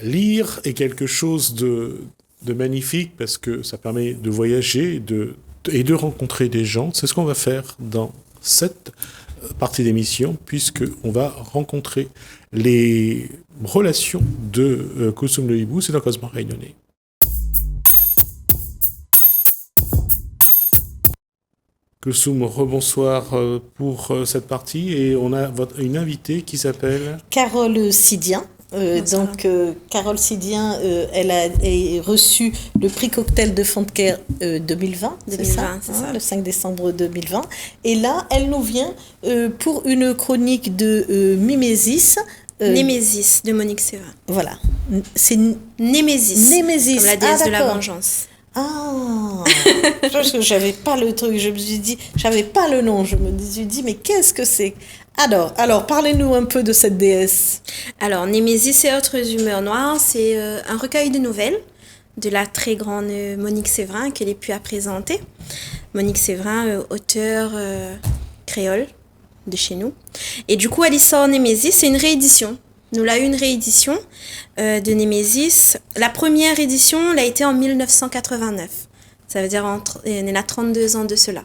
Lire est quelque chose de magnifique parce que ça permet de voyager et de rencontrer des gens. C'est ce qu'on va faire dans cette partie d'émission, puisqu'on va rencontrer les relations de Koussoum Le Hibou, c'est dans Cosmo Réunionnais. Koussoum, rebonsoir pour cette partie, et on a une invitée qui s'appelle Carole Sidien. Carole Sidien, elle a reçu le prix Cocktail de Fontecaire 2020, c'est ça, le 5 décembre 2020. Et là, elle nous vient pour une chronique de Mimésis. Némésis de Monique Sévin. Voilà. C'est Némésis. Némésis. Comme la déesse de la vengeance. Ah, parce que j'avais pas le truc, je me suis dit, j'avais pas le nom, je me suis dit, mais qu'est-ce que c'est? Alors, parlez-nous un peu de cette déesse. Alors, Némésis et autres humeurs noires, c'est un recueil de nouvelles de la très grande Monique Sévrin qu'elle ait pu présenter. Monique Sévrin, auteure créole de chez nous. Et du coup, elle y sort Némésis, c'est une réédition. Nous l'avons eu une réédition de Némésis. La première édition l'a été en 1989. Ça veut dire elle a 32 ans de cela.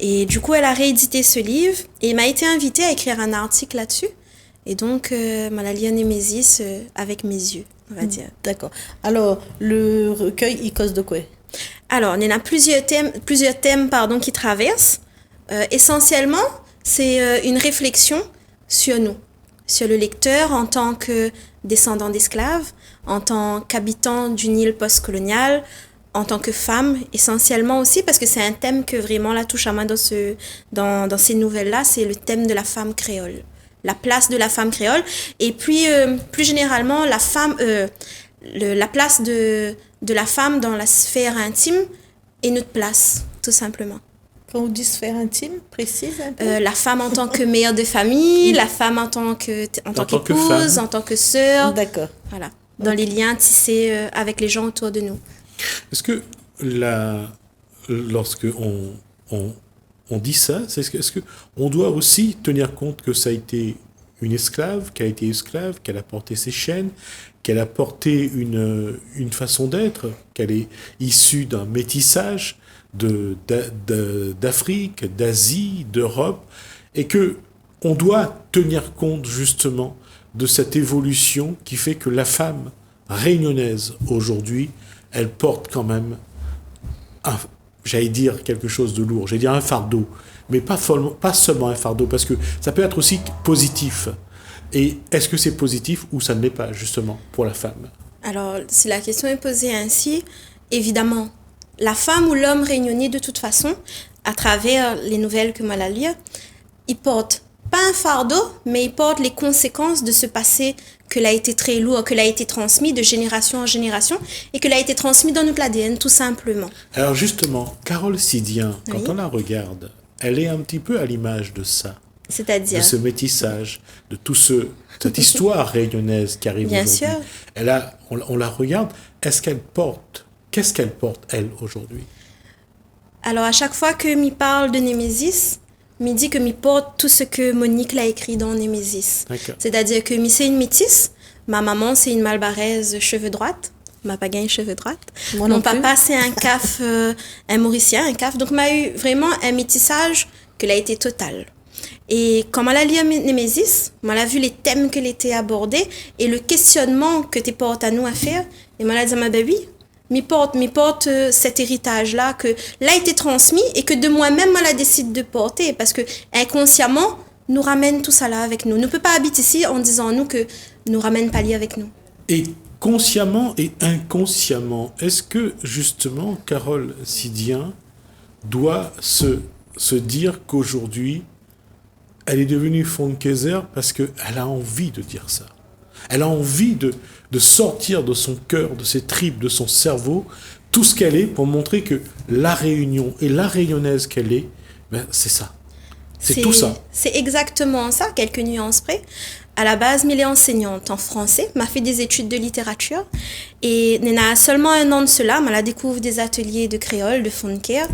Et du coup, elle a réédité ce livre et m'a été invitée à écrire un article là-dessus. Et donc, m'a lié Némésis avec mes yeux, on va dire. D'accord. Alors, le recueil, il cause de quoi? Alors, il y en a plusieurs thèmes qui traversent. Essentiellement, c'est une réflexion sur nous, sur le lecteur en tant que descendant d'esclaves, en tant qu'habitant d'une île post-coloniale, en tant que femme, essentiellement aussi, parce que c'est un thème que vraiment la touche à main dans ces nouvelles-là, c'est le thème de la femme créole. La place de la femme créole, et puis plus généralement, la place de la femme dans la sphère intime et notre place, tout simplement. Quand on dit sphère intime, précise un peu. La femme en tant que mère de famille, la femme en tant qu'épouse, en tant que sœur. D'accord. Voilà, dans les liens tissés avec les gens autour de nous. Est-ce que lorsque on dit ça, est-ce qu'on doit aussi tenir compte que ça a été une esclave, qu'elle a été esclave, qu'elle a porté ses chaînes, qu'elle a porté une façon d'être, qu'elle est issue d'un métissage d'Afrique, d'Asie, d'Europe, et que on doit tenir compte justement de cette évolution qui fait que la femme réunionnaise aujourd'hui, elle porte quand même, j'allais dire quelque chose de lourd, j'allais dire un fardeau, mais pas seulement un fardeau, parce que ça peut être aussi positif. Et est-ce que c'est positif ou ça ne l'est pas, justement, pour la femme? Alors, si la question est posée ainsi, évidemment, la femme ou l'homme réunionnais, de toute façon, à travers les nouvelles que moi la lis, il porte pas un fardeau, mais il porte les conséquences de ce passé que l'a été très lourd, que l'a été transmis de génération en génération et que l'a été transmis dans notre ADN, tout simplement. Alors justement, Carole Sidien, quand Oui. on la regarde, elle est un petit peu à l'image de ça. C'est-à-dire de ce métissage, de cette histoire réunionnaise qui arrive Bien aujourd'hui. sûr. On la regarde, qu'est-ce qu'elle porte, elle, aujourd'hui? Alors, à chaque fois que m'y parle de Némésis, m'y dit que m'y porte tout ce que Monique l'a écrit dans Némésis. D'accord. C'est-à-dire que m'y c'est une métisse. Ma maman, c'est une malbaraise cheveux droites. Ma pagaille cheveux droites. Mon papa, c'est un caf, un mauricien, un caf. Donc, m'a eu vraiment un métissage que l'a été total. Et quand elle a lu Némésis, elle a vu les thèmes que l'étaient abordés et le questionnement que tu portes à nous à faire. Et elle a dit, ben oui, m'y porte cet héritage-là que l'a été transmis et que de moi-même, elle décide de porter parce que inconsciemment, nous ramène tout ça là avec nous. Ne peut pas habiter ici en disant nous que nous ramène pas lié avec nous. Et consciemment et inconsciemment, est-ce que justement Carole Sidien doit se dire qu'aujourd'hui, elle est devenue Fonkezer parce qu'elle a envie de dire ça. Elle a envie de sortir de son cœur, de ses tripes, de son cerveau, tout ce qu'elle est pour montrer que la Réunion et la Réunionnaise qu'elle est, ben c'est ça. C'est tout ça. C'est exactement ça, quelques nuances près. À la base, elle est enseignante en français, m'a fait des études de littérature et elle a seulement un an de cela, elle a découvert des ateliers de créole, de Fonkezer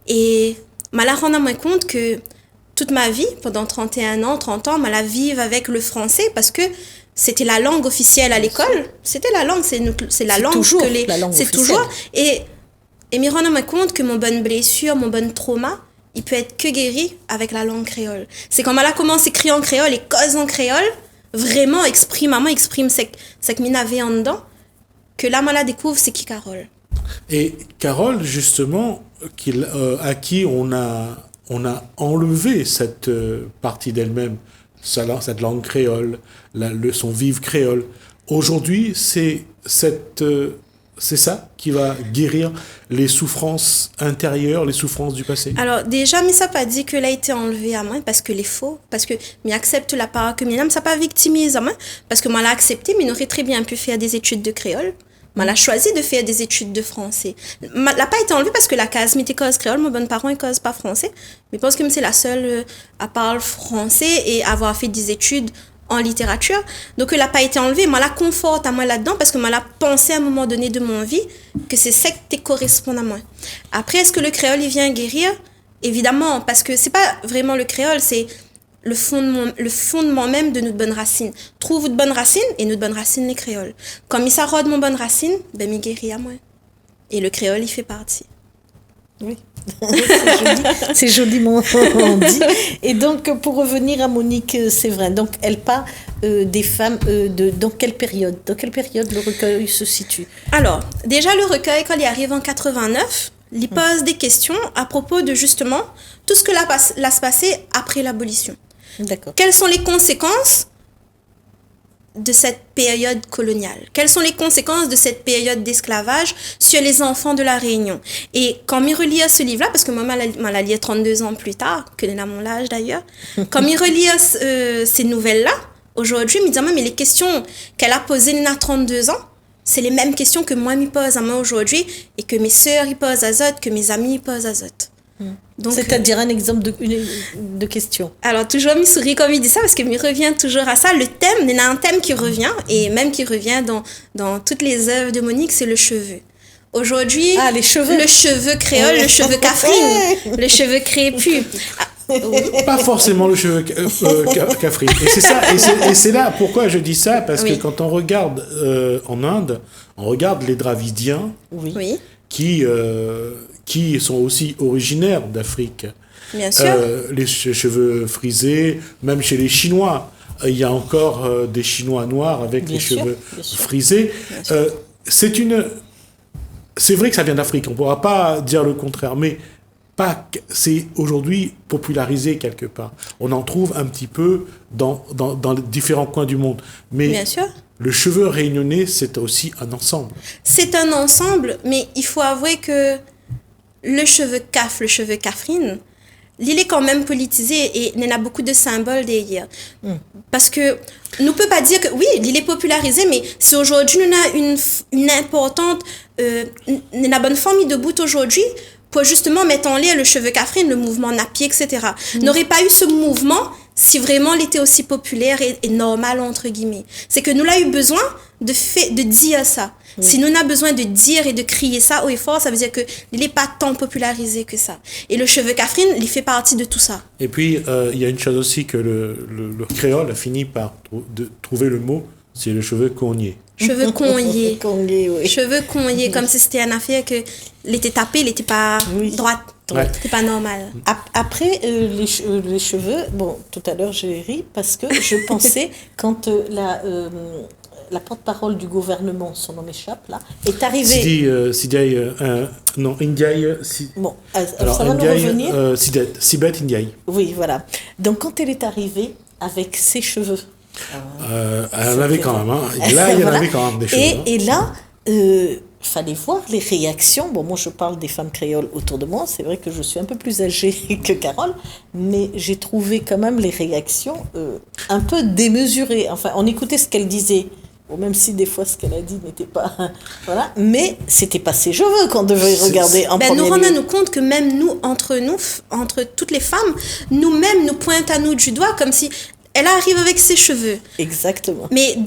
et elle a rendu moi compte que toute ma vie, pendant 31 ans, 30 ans, je la vive avec le français parce que c'était la langue officielle à l'école. C'était la langue, c'est la langue toujours que la langue c'est officielle. toujours. Et me rends compte que mon bonne blessure, mon bon trauma, il peut être que guéri avec la langue créole. C'est quand elle a commencé à écrire en créole et cause en créole, vraiment maman exprime ce que m'y avait en dedans, que là, moi, la découvre, c'est qui Carole. Et Carole, justement, à qui on a enlevé cette partie d'elle-même, cette langue créole, son vivre créole. Aujourd'hui, c'est ça qui va guérir les souffrances intérieures, les souffrances du passé. Alors déjà, mais ça pas dit que l'a été enlevé à moi parce que les faux, parce que m'y accepte la part que m'y ça pas victimise à moi parce que moi l'a accepté, mais aurait très bien pu faire des études de créole. Moi l'a choisi de faire des études de français. L'a pas été enlevé parce que la case m'était cause créole, mon bon parent il cause pas français, mais parce que c'est la seule à parler français et avoir fait des études en littérature. Donc, elle n'a pas été enlevée. Moi, la conforte à moi là-dedans parce que moi, la pensé à un moment donné de mon vie que c'est ça qui correspond à moi. Après, est-ce que le créole, il vient guérir? Évidemment, parce que c'est pas vraiment le créole, c'est le fondement même de notre bonne racine. Trouve votre bonne racine et notre bonne racine, les créoles. Comme il s'arrode mon bonne racine, ben, il guérit à moi. Et le créole, il fait partie. Oui, c'est joliment dit. Et donc, pour revenir à Monique Séverin, donc elle parle des femmes dans quelle période le recueil se situe? Alors, déjà le recueil, quand il arrive en 89, il pose des questions à propos de justement tout ce que l'a se passer après l'abolition. D'accord. Quelles sont les conséquences de cette période coloniale? Quelles sont les conséquences de cette période d'esclavage sur les enfants de la Réunion? Et quand je relis ce livre-là, parce que moi, je l'ai lu 32 ans plus tard, que à mon âge d'ailleurs, quand je relis ces nouvelles-là, aujourd'hui, je me dis, mais les questions qu'elle a posées à 32 ans, c'est les mêmes questions que moi, je pose à moi aujourd'hui, et que mes sœurs y posent à Zot, que mes amis y posent à Zot. Donc, c'est-à-dire un exemple de question. Alors, toujours, je souris comme il dit ça, parce que je revient toujours à ça. Le thème, il y a un thème qui revient, et même qui revient dans toutes les œuvres de Monique, c'est le cheveu. Aujourd'hui, les cheveux. Le cheveu créole, le cheveu cafrine, le cheveu crépus. Pas forcément le cheveu cafrine. Et c'est ça, et c'est là pourquoi je dis ça, parce que quand on regarde en Inde, on regarde les Dravidiens, Oui. Qui sont aussi originaires d'Afrique. Bien sûr. Les cheveux frisés, même chez les Chinois, il y a encore des Chinois noirs avec les cheveux frisés. C'est vrai que ça vient d'Afrique, on ne pourra pas dire le contraire, mais c'est aujourd'hui popularisé quelque part. On en trouve un petit peu dans les différents coins du monde. Mais bien sûr. Le cheveu réunionnais, c'est aussi un ensemble. C'est un ensemble, mais il faut avouer que le cheveu cafrine, il est quand même politisé et il y a beaucoup de symboles derrière. Parce que nous ne peut pas dire que, oui, il est popularisé, mais si aujourd'hui nous avons une importante, une bonne forme de bout aujourd'hui, pour justement mettre en lien le cheveu cafrine, le mouvement nappy, etc. N'aurait pas eu ce mouvement si vraiment il était aussi populaire et normal, entre guillemets. C'est que nous l'avons eu besoin de dire ça. Oui. Si nous avons besoin de dire et de crier ça haut et fort, ça veut dire qu'il n'est pas tant popularisé que ça. Et le cheveu cafrine, il fait partie de tout ça. Et puis, il y a une chose aussi que le créole a fini par trouver le mot, c'est le cheveu cogné. Cheveux cogné. Oui. Cheveux cogné, comme si c'était une affaire que il était tapé, il n'était pas droite. Ouais. C'était pas normal. Après, les cheveux, bon, tout à l'heure j'ai ri parce que je pensais quand la porte-parole du gouvernement, son nom m'échappe là, est arrivée. Indiaye. Bon, alors ça va nous revenir. Sibeth Indiaye. Oui, voilà. Donc quand elle est arrivée avec ses cheveux. Elle en avait quand même, hein. Là, il y en avait quand même des cheveux. Et là, fallait voir les réactions. Bon, moi, je parle des femmes créoles autour de moi. C'est vrai que je suis un peu plus âgée que Carole, mais j'ai trouvé quand même les réactions un peu démesurées. Enfin, on écoutait ce qu'elle disait. Bon, même si des fois ce qu'elle a dit n'était pas... Voilà. Mais c'était pas ses cheveux qu'on devait regarder en premier lieu. Nous rendons compte que même nous, entre toutes les femmes, nous-mêmes, nous pointons à nous du doigt comme si elle arrive avec ses cheveux. Exactement. Mais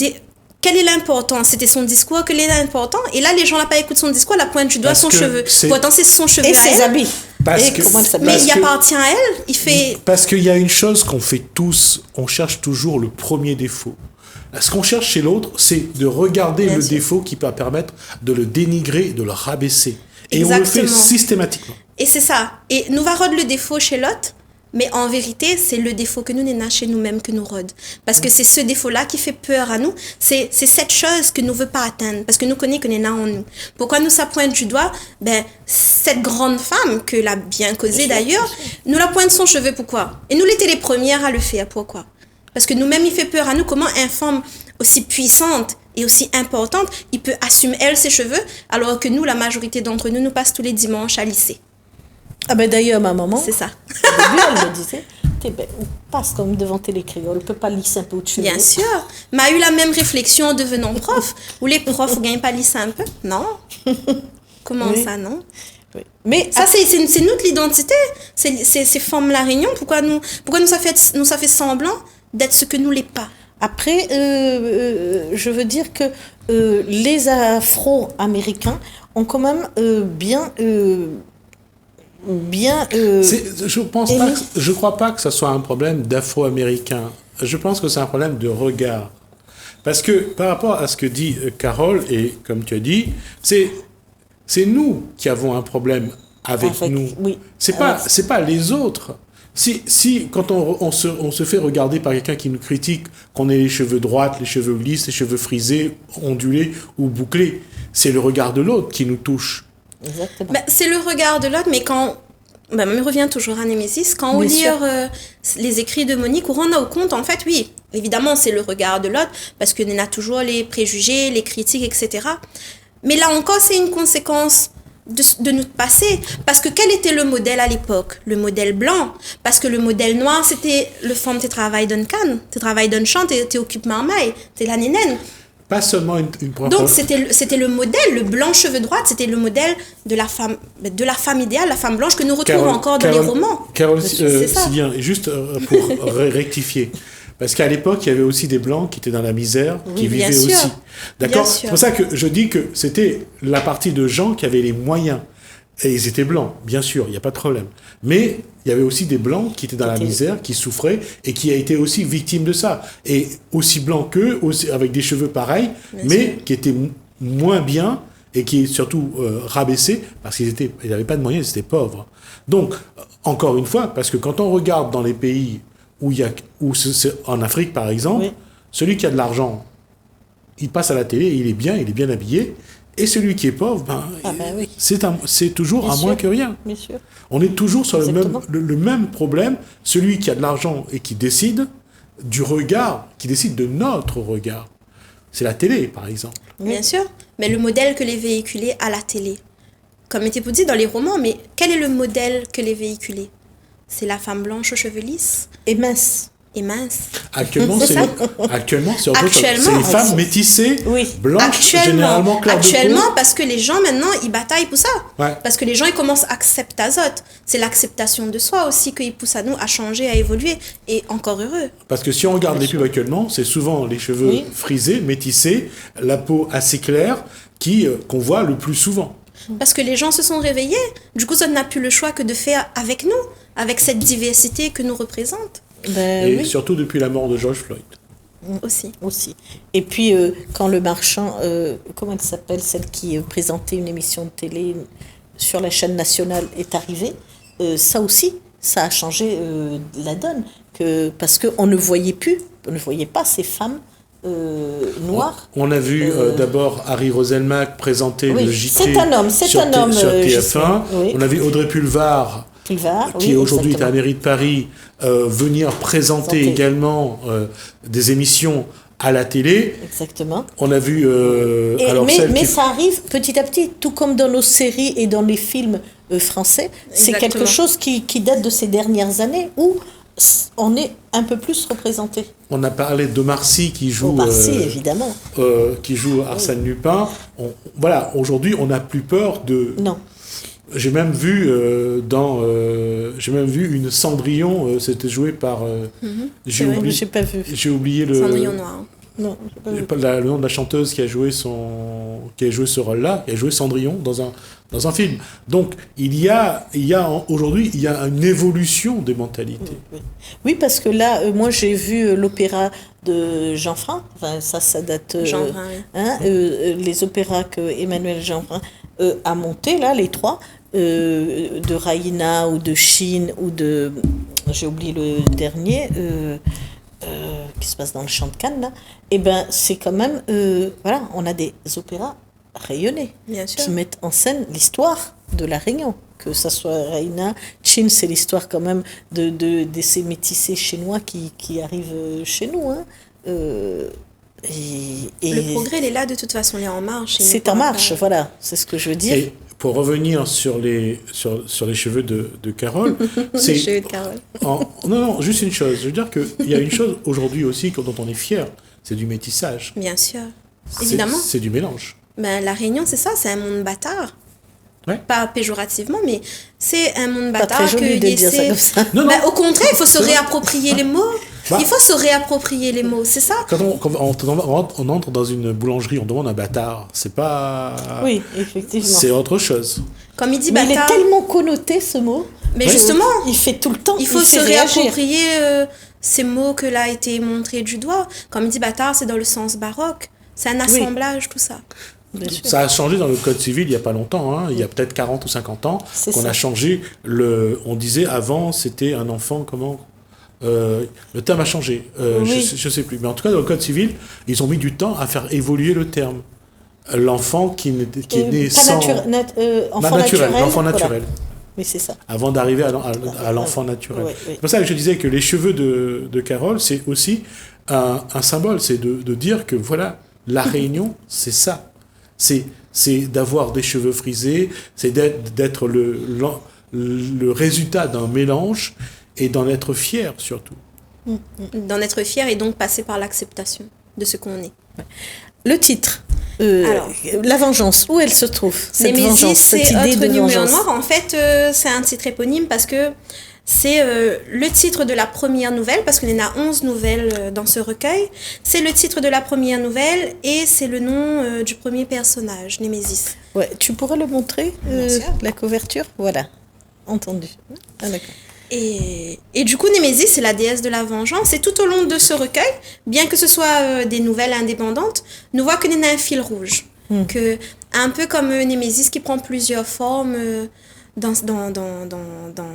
quelle est l'importance? C'était son discours, quel est l'important? Et là, les gens n'ont pas écouté son discours, la pointe du doigt son cheveu. Pourtant, c'est son cheveu et ses habits. Mais il appartient à elle. Parce qu'il y a une chose qu'on fait tous, on cherche toujours le premier défaut. Ce qu'on cherche chez l'autre, c'est de regarder Bien le sûr. défaut qui peut permettre de le dénigrer, de le rabaisser. Et on Exactement. le fait systématiquement. Et c'est ça. Et nous va rôde le défaut chez l'autre, mais en vérité, c'est le défaut que nous n'avons chez nous-mêmes que nous rôde. Parce que c'est ce défaut-là qui fait peur à nous. C'est cette chose que nous ne veut pas atteindre. Parce que nous connaissons que nous avons en nous. Pourquoi nous ça pointe du doigt? Ben, cette grande femme, que l'a bien causée d'ailleurs, nous la pointe son cheveu, pourquoi? Et nous l'étions les premières à le faire, pourquoi? Parce que nous-mêmes, il fait peur à nous. Comment une femme aussi puissante et aussi importante, il peut assumer, elle, ses cheveux, alors que nous, la majorité d'entre nous, nous passe tous les dimanches à lycée. Ah ben d'ailleurs, ma maman, C'est ça. au début, elle me disait, t'es belle, on passe comme devant télécréole, on peut pas lisser un peu au-dessus. Bien sûr. M'a eu la même réflexion en devenant prof. Ou les profs gagnent pas lycée un peu? Non. Comment Oui. ça, non? Oui. Mais Ça, c'est notre identité. C'est forme la réunion. Pourquoi nous ça fait semblant d'être ce que nous l'est pas? après, je veux dire que les Afro-Américains ont quand même Je crois pas que ce soit un problème d'afro-américain. Je pense que c'est un problème de regard. Parce que par rapport à ce que dit Carole, et comme tu as dit, c'est nous qui avons un problème avec nous. Oui. C'est pas les autres. Si quand on se fait regarder par quelqu'un qui nous critique, qu'on ait les cheveux droits, les cheveux lisses, les cheveux frisés, ondulés ou bouclés, c'est le regard de l'autre qui nous touche. Exactement. Ben, c'est le regard de l'autre, mais quand... Ben, on revient toujours à Némésis. Quand on Bien lit sûr. les écrits de Monique, on rend au compte, en fait, oui, évidemment, c'est le regard de l'autre, parce que nous a toujours les préjugés, les critiques, etc. Mais là encore, c'est une conséquence de notre passé. Parce que quel était le modèle à l'époque? Le modèle blanc. Parce que le modèle noir, c'était le femme, tu travailles dans canne, tu travailles dans champ, tu occupes marmaille, tu la nénène. Pas seulement une Donc c'était le modèle, le blanc cheveux droits, c'était le modèle de la femme idéale, la femme blanche que nous retrouvons encore dans les romans. Carole, C'est ça. c'est bien. Et juste pour rectifier. Parce qu'à l'époque, il y avait aussi des Blancs qui étaient dans la misère, qui bien vivaient sûr. aussi. D'accord? Bien sûr. C'est pour ça que je dis que c'était la partie de gens qui avaient les moyens. Et ils étaient blancs, bien sûr, il n'y a pas de problème. Mais il y avait aussi des blancs qui étaient dans la misère, qui souffraient, et qui a été aussi victimes de ça. Et aussi blancs qu'eux, aussi, avec des cheveux pareils, mais qui étaient moins bien, et qui surtout rabaissés, parce qu'ils n'avaient pas de moyens, ils étaient pauvres. Donc, encore une fois, parce que quand on regarde dans les pays en Afrique, par exemple, celui qui a de l'argent, il passe à la télé, il est bien habillé. Et celui qui est pauvre, c'est toujours Bien à sûr. moins que rien. Bien sûr. On est toujours sur Exactement. le même problème. Celui qui a de l'argent et qui décide du regard, qui décide de notre regard. C'est la télé, par exemple. Bien sûr. Mais le modèle que les véhiculés à la télé. Comme était dit dans les romans, mais quel est le modèle que les véhiculés? C'est la femme blanche aux cheveux lisses Et mince. et mince. Actuellement, C'est c'est ça. les femmes métissées, Oui. blanches, généralement claires de peau. Actuellement, parce que les gens maintenant, ils bataillent pour ça. Ouais. Parce que les gens, ils commencent à accepter Azote. C'est l'acceptation de soi aussi qui pousse à nous à changer, à évoluer. Et encore heureux. Parce que si on regarde les pubs actuellement, c'est souvent les cheveux frisés, métissés, la peau assez claire, qu'on voit le plus souvent. Parce que les gens se sont réveillés. Du coup, ça n'a plus le choix que de faire avec nous, avec cette diversité que nous représente Et surtout depuis la mort de George Floyd. aussi. Et puis, quand le marchand, comment elle s'appelle, celle qui présentait une émission de télé sur la chaîne nationale, est arrivée, ça aussi, ça a changé la donne. Parce qu'on ne voyait pas ces femmes noires. On a vu d'abord Harry Roselmack présenter le JT c'est un homme, sur TF1. Oui. On a vu Audrey Pulvar, qui aujourd'hui est à la mairie de Paris, venir présenter également des émissions à la télé. Exactement. On a vu... mais ça arrive petit à petit, tout comme dans nos séries et dans les films français. C'est quelque chose qui date de ces dernières années où on est un peu plus représenté. On a parlé d'Omar Sy qui joue... Omar Sy, évidemment. Qui joue Arsène Lupin. Voilà, aujourd'hui, on n'a plus peur de... Non. J'ai même vu une Cendrillon, c'était joué par... J'ai pas vu. J'ai oublié le... Cendrillon noir. Non. Le nom de la chanteuse qui a joué ce rôle-là, qui a joué Cendrillon dans un film. Donc, aujourd'hui, il y a une évolution des mentalités. Oui, parce que là, moi, j'ai vu l'opéra de Jeanfrain. Enfin, ça date. Jeanfrain, les opéras que Emmanuel Jeanfrain a montés, là, les trois, de Raïna ou de Chine ou de. J'ai oublié le dernier. Qui se passe dans le champ de Cannes, là, et ben c'est quand même, voilà, on a des opéras rayonnés qui mettent en scène l'histoire de la Réunion, que ça soit Raïna, Chine, c'est l'histoire quand même de ces métissés chinois qui arrivent chez nous. Hein. Le progrès, il est là de toute façon, il est en marche. C'est en marche, voilà, c'est ce que je veux dire. Et pour revenir sur les cheveux de Carole, c'est... Les cheveux de Carole. Non, juste une chose. Je veux dire qu'il y a une chose aujourd'hui aussi dont on est fier, c'est du métissage. Bien sûr, évidemment. C'est du mélange. Ben, la Réunion, c'est ça, c'est un monde bâtard. Ouais. Pas péjorativement, mais c'est un monde bâtard. Pas très joli de dire ça comme ça. Non, au contraire, il faut se réapproprier les mots. Il faut se réapproprier les mots, c'est ça. Quand on entre dans une boulangerie, on demande un bâtard. C'est pas... Oui, effectivement. C'est autre chose. Comme il dit mais bâtard... il est tellement connoté, ce mot. Mais justement... Il fait tout le temps... Il faut se réapproprier ces mots que là a été montré du doigt. Comme il dit bâtard, c'est dans le sens baroque. C'est un assemblage, tout ça. Ça a changé dans le Code civil il n'y a pas longtemps, hein. Il y a peut-être 40 ou 50 ans qu'on a changé. On disait avant, c'était un enfant, le terme a changé, je ne sais plus. Mais en tout cas, dans le Code civil, ils ont mis du temps à faire évoluer le terme. L'enfant qui est né sans... enfant naturel. L'enfant naturel. Voilà. Oui, c'est ça. Avant d'arriver à l'enfant naturel. C'est pour ça que je disais que les cheveux de Carole, c'est aussi un symbole. C'est de dire que voilà, la Réunion, c'est ça. C'est d'avoir des cheveux frisés, c'est d'être le résultat d'un mélange et d'en être fier surtout. D'en être fier et donc passer par l'acceptation de ce qu'on est. Le titre, La Vengeance, où elle se trouve cette Némésis, vengeance, cette idée de numéro vengeance. noir, en fait, c'est un titre éponyme parce que c'est le titre de la première nouvelle, parce qu'il y en a 11 nouvelles dans ce recueil. C'est le titre de la première nouvelle et c'est le nom du premier personnage, Némésis. Ouais, tu pourrais le montrer, la couverture. Voilà, entendu. Ah, d'accord. Et du coup, Némésis, c'est la déesse de la vengeance. Et tout au long de ce recueil, bien que ce soit des nouvelles indépendantes, nous voit qu'il y a un fil rouge. Que, un peu comme Némésis qui prend plusieurs formes dans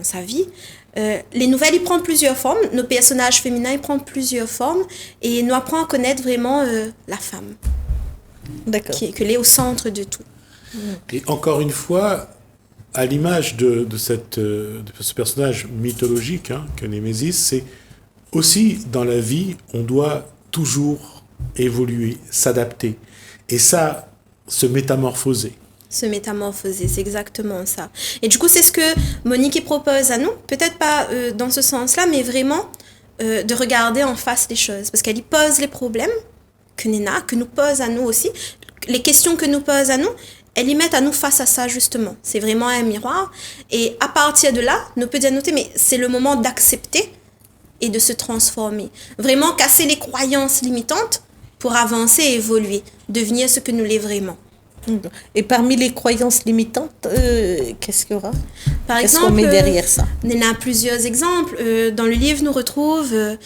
sa vie. Les nouvelles, ils prennent plusieurs formes. Nos personnages féminins, ils prennent plusieurs formes. Et nous apprenons à connaître vraiment la femme. D'accord. Qu'elle est au centre de tout. Et encore une fois, à l'image de ce personnage mythologique que Némésis, c'est aussi dans la vie, on doit toujours évoluer, s'adapter. Et ça, se métamorphoser. Se métamorphoser, c'est exactement ça. Et du coup, c'est ce que Monique propose à nous, peut-être pas dans ce sens-là, mais vraiment de regarder en face les choses. Parce qu'elle y pose les problèmes que nous pose à nous aussi, les questions que nous pose à nous, elle y met à nous face à ça, justement. C'est vraiment un miroir. Et à partir de là, nous peut dire, mais c'est le moment d'accepter et de se transformer. Vraiment casser les croyances limitantes pour avancer et évoluer, devenir ce que nous l'est vraiment. Et parmi les croyances limitantes, qu'est-ce qu'il y aura? Par Qu'est-ce exemple, qu'on met derrière ça? Il y en a plusieurs exemples. Dans le livre, nous retrouvons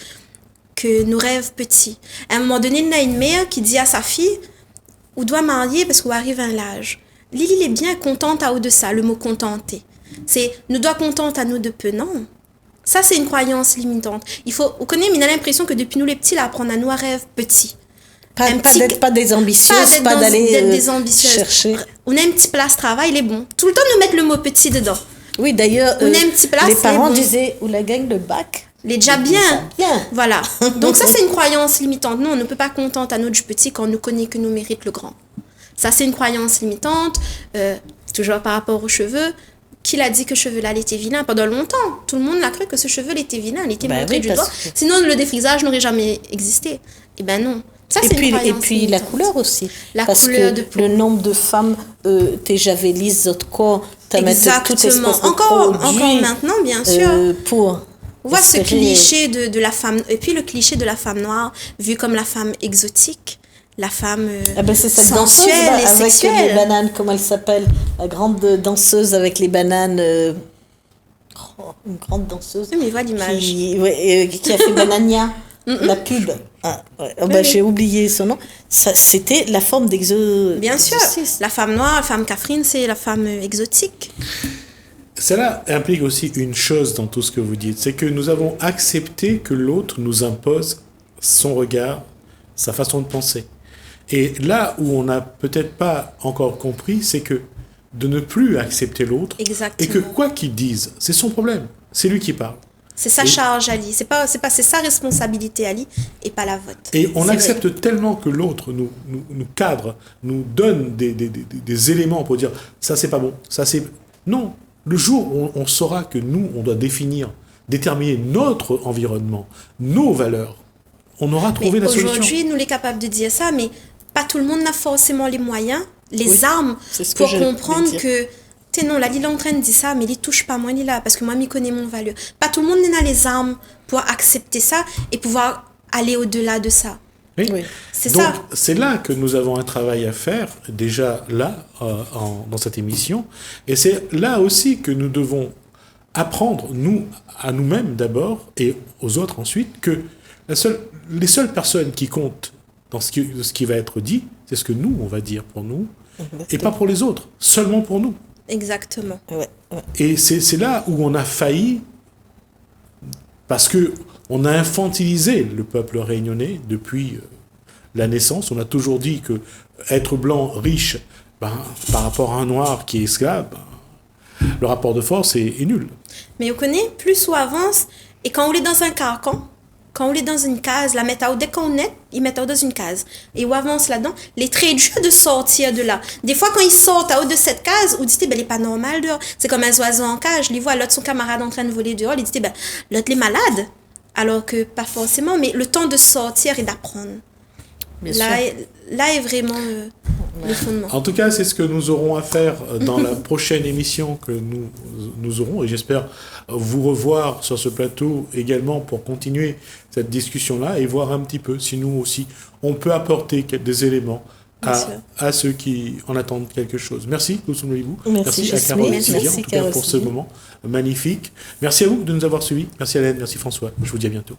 que nous rêvons petits. À un moment donné, il y a une mère qui dit à sa fille, « On doit marier parce qu'on arrive à un âge. » Lily est bien contente à haut de ça, le mot « contenter ». C'est « nous doit contente à nous de peu ». Non. Ça, c'est une croyance limitante. On connaît, mais on a l'impression que depuis nous les petits, là, apprendre à nous à rêver petits. Pas des ambitieuses, pas d'aller des ambitieuses. Chercher. On a un petit place travail, il est bon. Tout le temps, nous mettre le mot petit dedans. Oui, d'ailleurs, on a un petit place, les parents disaient, ou la gagne le bac. Il est déjà bien. Voilà. Donc ça, c'est une croyance limitante. Nous, on ne peut pas contenter à nous du petit quand on nous connaît que nous mérite le grand. Ça, c'est une croyance limitante. Toujours par rapport aux cheveux. Qui l'a dit que ce cheveu-là, il était vilain? Pendant longtemps, tout le monde l'a cru que ce cheveu, il était vilain. Il était montré du doigt. Sinon, le défrisage n'aurait jamais existé. Eh ben non. Ça, c'est une croyance puis limitante. la couleur aussi. Parce couleur que de peau. Le nombre de femmes, t'es javelisent, autres corps, Exactement. Encore maintenant, bien sûr. Pour voit ce cliché de la femme, et puis le cliché de la femme noire, vue comme la femme exotique, la femme c'est cette sensuelle danseuse, et avec sexuelle. les bananes, comment elle s'appelle? La grande danseuse avec les bananes. Une grande danseuse. Oui, mais voit l'image. Qui a fait Banania, la pub. J'ai oublié son nom. C'était la forme Bien sûr, la femme noire, la femme Catherine, c'est la femme exotique. Cela implique aussi une chose dans tout ce que vous dites, c'est que nous avons accepté que l'autre nous impose son regard, sa façon de penser. Et là où on n'a peut-être pas encore compris, c'est que de ne plus accepter l'autre, Exactement. et que quoi qu'il dise, c'est son problème, c'est lui qui parle. C'est sa charge, Ali. C'est sa responsabilité, Ali, et pas la vôtre. Et on accepte tellement que l'autre nous cadre, nous donne des éléments pour dire ça c'est pas bon, ça c'est... Non, le jour où on saura que nous, on doit déterminer notre environnement, nos valeurs, on aura trouvé la solution. Aujourd'hui, nous sommes capables de dire ça, mais pas tout le monde n'a forcément les moyens, les armes pour comprendre que non, là, il est en train de dire ça, mais il ne touche pas moi, ni là, parce que moi, je connais mon valeur. Pas tout le monde n'a les armes pour accepter ça et pouvoir aller au-delà de ça. Oui. C'est donc, ça. C'est là que nous avons un travail à faire, déjà là, dans cette émission. Et c'est là aussi que nous devons apprendre, nous, à nous-mêmes d'abord, et aux autres ensuite, que les seules personnes qui comptent dans ce qui va être dit, c'est ce que nous, on va dire pour nous, et pas pour les autres, seulement pour nous. Exactement. Et c'est là où on a failli, parce que on a infantilisé le peuple réunionnais depuis la naissance. On a toujours dit que être blanc, riche, par rapport à un noir qui est esclave, le rapport de force est nul. Mais on connaît, plus on avance, et quand on est dans un carcan, quand on est dans une case, la méthode, dès qu'on est, ils mettent dans une case. Et on avance là-dedans, les traits de jeu de sortir de là. Des fois, quand ils sortent à haut de cette case, on dit, il n'est pas normal dehors. C'est comme un oiseau en cage. Il voit l'autre, son camarade en train de voler dehors. Il dit, l'autre est malade. Alors que pas forcément, mais le temps de sortir et d'apprendre. Là est vraiment le fondement. En tout cas, c'est ce que nous aurons à faire dans la prochaine émission que nous aurons. Et j'espère vous revoir sur ce plateau également pour continuer cette discussion-là et voir un petit peu si nous aussi, on peut apporter des éléments à ceux qui en attendent quelque chose. Merci, vous. Merci à Carole Sidian, en tout cas pour ce moment magnifique. Merci à vous de nous avoir suivis. Merci Hélène, merci François. Je vous dis à bientôt.